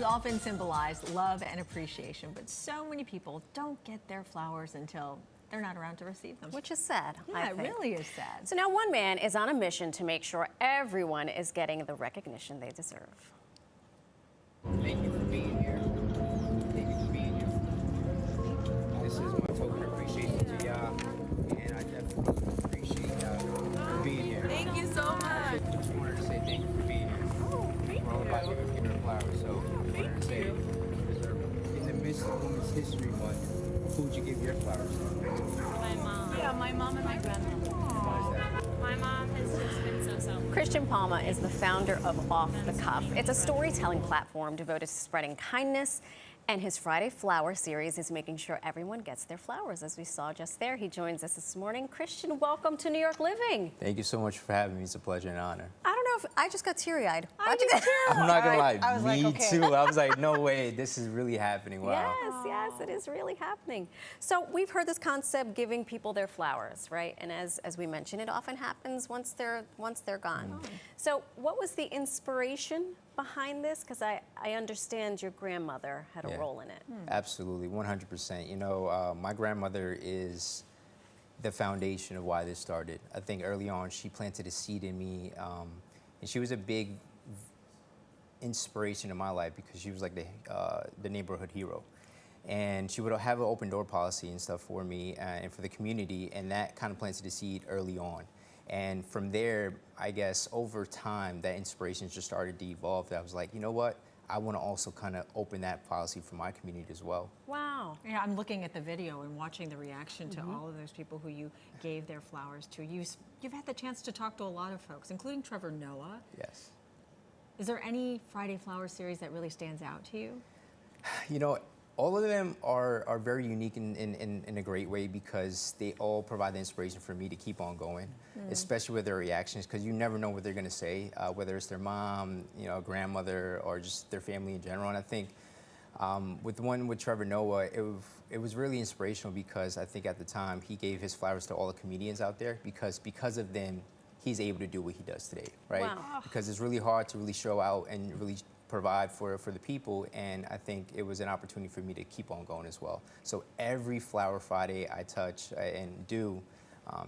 Flowers often symbolize love and appreciation, but so many people don't get their flowers until they're not around to receive them. Which is sad, Yeah, I it think. really is sad. So now one man is on a mission to make sure everyone is getting the recognition they deserve. Thank you for being here. Thank you for being here. This is my token of appreciation to y'all, and I definitely appreciate y'all for being here. Thank you so much. I just wanted to say thank you for being here. Oh, thank We're all about you. giving people flowers, so I wanted to say you deserve it. In the midst of Women's History Month, who'd you give your flowers to? My mom. Yeah, my mom and my grandmother. Why is that? My mom has just been so selfless. Cristian Palma is the founder of Off the Cuff. It's a storytelling platform devoted to spreading kindness, and his Friday Flower series is making sure everyone gets their flowers, as we saw just there. He joins us this morning. Cristian, welcome to New York Living. Thank you so much for having me. It's a pleasure and honor. I don't know if I just got teary-eyed. I do too. I'm not gonna lie, I was me like, okay. too. I was like, no way, this is really happening. Wow. Yes, it is really happening. So we've heard this concept, giving people their flowers, right? And as we mentioned, it often happens once they're gone. So what was the inspiration behind this? Because I understand your grandmother had a Yeah. role in it. Absolutely, 100%. You know, my grandmother is the foundation of why this started. I think early on she planted a seed in me, and she was a big inspiration in my life because she was like the neighborhood hero. And she would have an open door policy and stuff for me and for the community, and that kind of planted a seed early on. And from there, I guess over time, that inspiration just started to evolve. I was like, you know what? I want to also kind of open that policy for my community as well. Wow. Yeah, I'm looking at the video and watching the reaction to all of those people who you gave their flowers to. You've had the chance to talk to a lot of folks, including Trevor Noah. Yes. Is there any Friday Flower series that really stands out to you? You know, all of them are very unique in a great way because they all provide the inspiration for me to keep on going, especially with their reactions, because you never know what they're going to say, whether it's their mom, you know, grandmother, or just their family in general. And I think with the one with Trevor Noah, it was really inspirational because I think at the time he gave his flowers to all the comedians out there because of them, he's able to do what he does today, right? Wow. Because it's really hard to really show out and really provide for the people, and I think it was an opportunity for me to keep on going as well. So every Flower Friday I touch and do,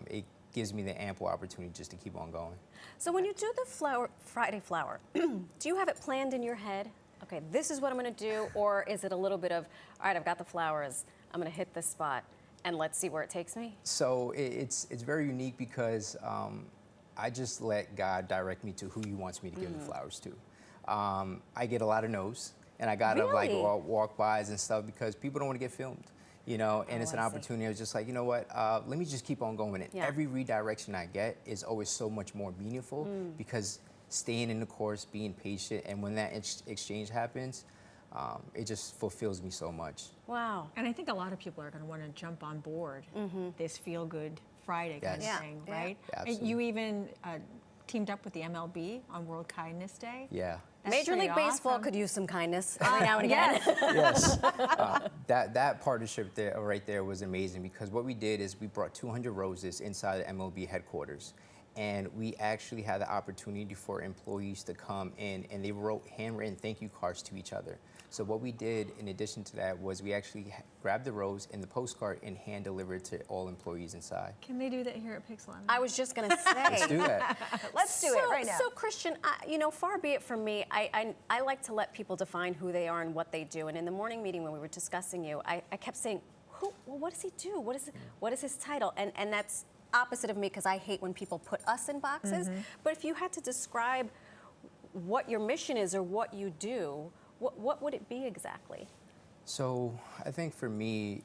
it gives me the ample opportunity just to keep on going. So when you do the Friday Flower, do you have it planned in your head? Okay, this is what I'm going to do, or is it a little bit of, all right, I've got the flowers, I'm going to hit this spot, and let's see where it takes me? So it's very unique because I just let God direct me to who He wants me to give the flowers to. I get a lot of no's, and I gotta like walk-bys and stuff because people don't want to get filmed, you know, and it's an opportunity. I was just like, you know what, let me just keep on going. And every redirection I get is always so much more meaningful because staying in the course, being patient, and when that exchange happens, it just fulfills me so much. Wow. And I think a lot of people are going to want to jump on board this feel-good Friday kind of thing, right? Absolutely. You even teamed up with the MLB on World Kindness Day. Yeah. That's Major pretty League Baseball awesome. could use some kindness every now and again. Yes. That partnership there, right there was amazing because what we did is we brought 200 roses inside the MLB headquarters. And we actually had the opportunity for employees to come in and they wrote handwritten thank you cards to each other. So what we did in addition to that was we actually grabbed the rose and the postcard and hand delivered it to all employees inside. Can they do that here at Pix 11? I was just going to say. Let's do that. Let's do it right now. So Cristian, you know, far be it from me, I like to let people define who they are and what they do. And in the morning meeting when we were discussing you, I kept saying, well, what does he do? What is his title? And that's opposite of me because I hate when people put us in boxes. But if you had to describe what your mission is or what you do, what would it be exactly? So I think for me,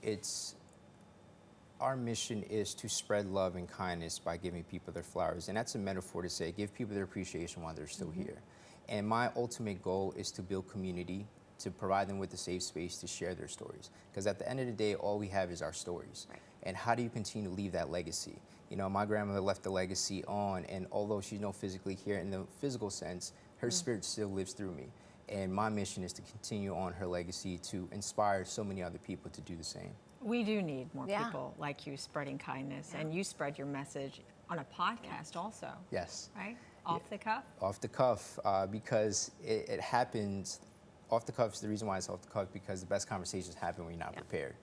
our mission is to spread love and kindness by giving people their flowers. And that's a metaphor to say, give people their appreciation while they're still here. And my ultimate goal is to build community, to provide them with a safe space to share their stories. Because at the end of the day, all we have is our stories. Right. And how do you continue to leave that legacy? You know, my grandmother left the legacy on, and although she's no physically here in the physical sense, her spirit still lives through me. And my mission is to continue on her legacy to inspire so many other people to do the same. We do need more people like you spreading kindness, and you spread your message on a podcast also. Yes. Right? Off the cuff? Off the cuff, because it happens off the cuff is the reason why it's off the cuff, because the best conversations happen when you're not prepared.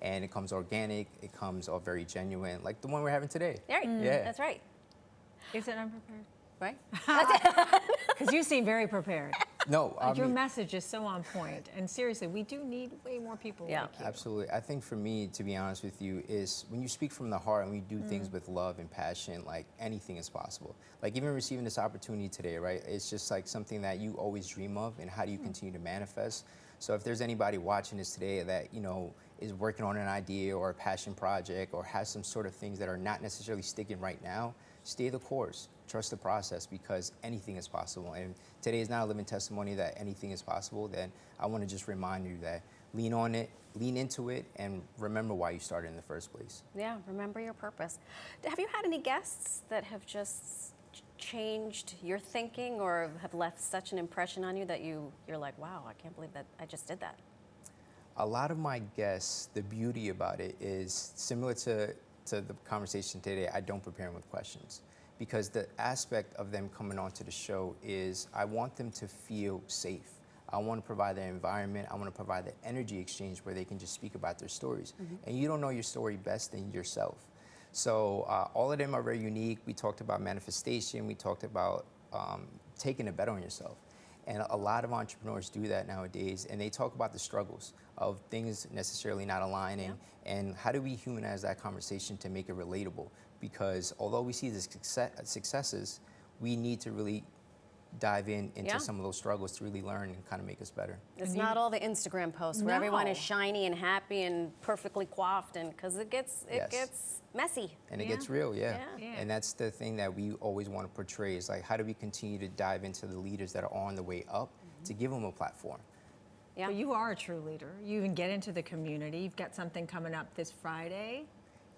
And it comes organic, it comes all very genuine, like the one we're having today. Right. Yeah. That's right. Is it unprepared? Right? Because you seem very prepared. No, I Your mean, message is so on point. And seriously, we do need way more people Yeah. like you. absolutely. I think for me, to be honest with you, is when you speak from the heart and we do things with love and passion, like anything is possible. Like even receiving this opportunity today, right? It's just like something that you always dream of, and how do you continue to manifest? So if there's anybody watching this today that, you know, is working on an idea or a passion project or has some sort of things that are not necessarily sticking right now, stay the course. Trust the process, because anything is possible. And today is not a living testimony that anything is possible. Then I want to just remind you that lean on it, lean into it, and remember why you started in the first place. Yeah, remember your purpose. Have you had any guests that have just changed your thinking or have left such an impression on you that you're like, wow, I can't believe that I just did that? A lot of my guests, the beauty about it is similar to the conversation today. I don't prepare them with questions, because the aspect of them coming onto the show is I want them to feel safe. I want to provide their environment. I want to provide the energy exchange where they can just speak about their stories. And you don't know your story best than yourself. So all of them are very unique. We talked about manifestation. We talked about taking a bet on yourself. And a lot of entrepreneurs do that nowadays, and they talk about the struggles of things necessarily not aligning, and how do we humanize that conversation to make it relatable? Because although we see the successes, we need to really dive into some of those struggles to really learn and kind of make us better. It's not all the Instagram posts where everyone is No. shiny and happy and perfectly coiffed, and because it gets messy. And it gets real, Yeah. And that's the thing that we always want to portray, is like, how do we continue to dive into the leaders that are on the way up to give them a platform? Yeah. But you are a true leader. You even get into the community. You've got something coming up this Friday.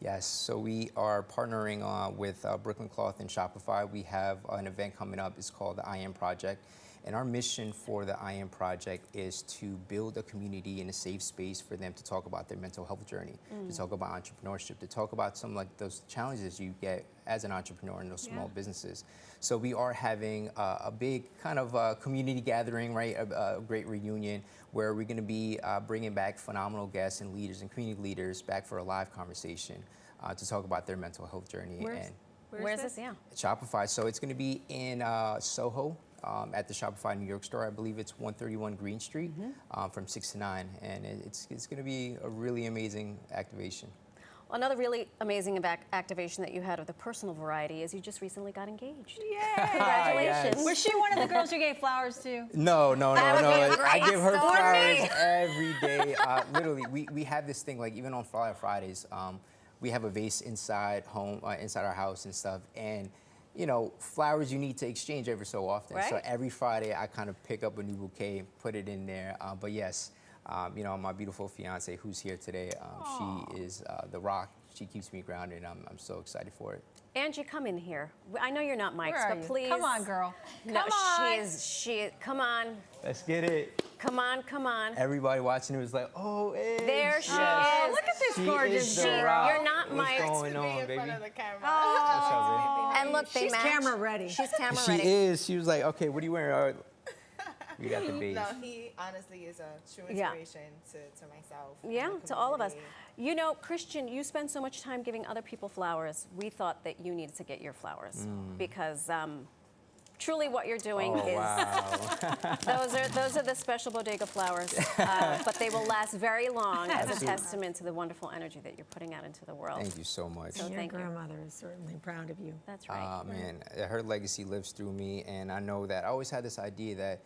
Yes, so we are partnering with Brooklyn Cloth and Shopify. We have an event coming up. It's called the I Am Project. And our mission for the I Am Project is to build a community and a safe space for them to talk about their mental health journey, to talk about entrepreneurship, to talk about some like those challenges you get as an entrepreneur in those small businesses. So we are having a big kind of community gathering, right? A great reunion where we're going to be bringing back phenomenal guests and leaders and community leaders back for a live conversation to talk about their mental health journey. Where's this? Yeah. Shopify. So it's going to be in Soho at the Shopify New York store. I believe it's 131 Green Street from 6 to 9. And it's going to be a really amazing activation. Another really amazing activation that you had of the personal variety is you just recently got engaged. Yay! Congratulations. Yes. Was she one of the girls you gave flowers to? No. That would be a I great give her story. flowers every day. Literally, we have this thing, like even on Fridays, we have a vase inside our house and stuff. And you know, flowers you need to exchange every so often. Right. So every Friday I kind of pick up a new bouquet, put it in there. But yes, you know, my beautiful fiance who's here today, she is the rock. She keeps me grounded, and I'm so excited for it. Angie, come in here. I know you're not Mike's, Where are but you? please. Come on, girl. No, Come on. come on. Let's get it. Come on. Everybody watching it was like, oh, Ange. There she Oh, is. look at this She gorgeous is the girl. rock. You're not Mike's. What's going on, baby? Oh. And look, they She's match. camera ready. She's camera She ready. is. She was like, okay, what are you wearing? We got the base. No, he honestly is a true Yeah. inspiration to myself. and Yeah, the to all of us. community. You know, Christian, you spend so much time giving other people flowers. We thought that you needed to get your flowers because truly what you're doing Oh, is wow. those are the special bodega flowers, but they will last very long as a Absolutely. testament to the wonderful energy that you're putting out into the world. Thank you so much. So Your thank you. grandmother is certainly proud of you. That's right. Man, her legacy lives through me, and I know that I always had this idea that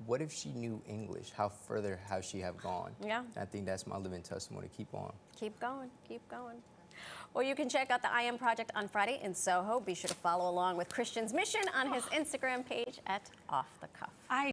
what if she knew English? How further has she have gone? Yeah. I think that's my living testimony. Keep on. Keep going, keep going. Well, you can check out the I Am Project on Friday in Soho. Be sure to follow along with Christian's mission on his Instagram page at Off the Cuff.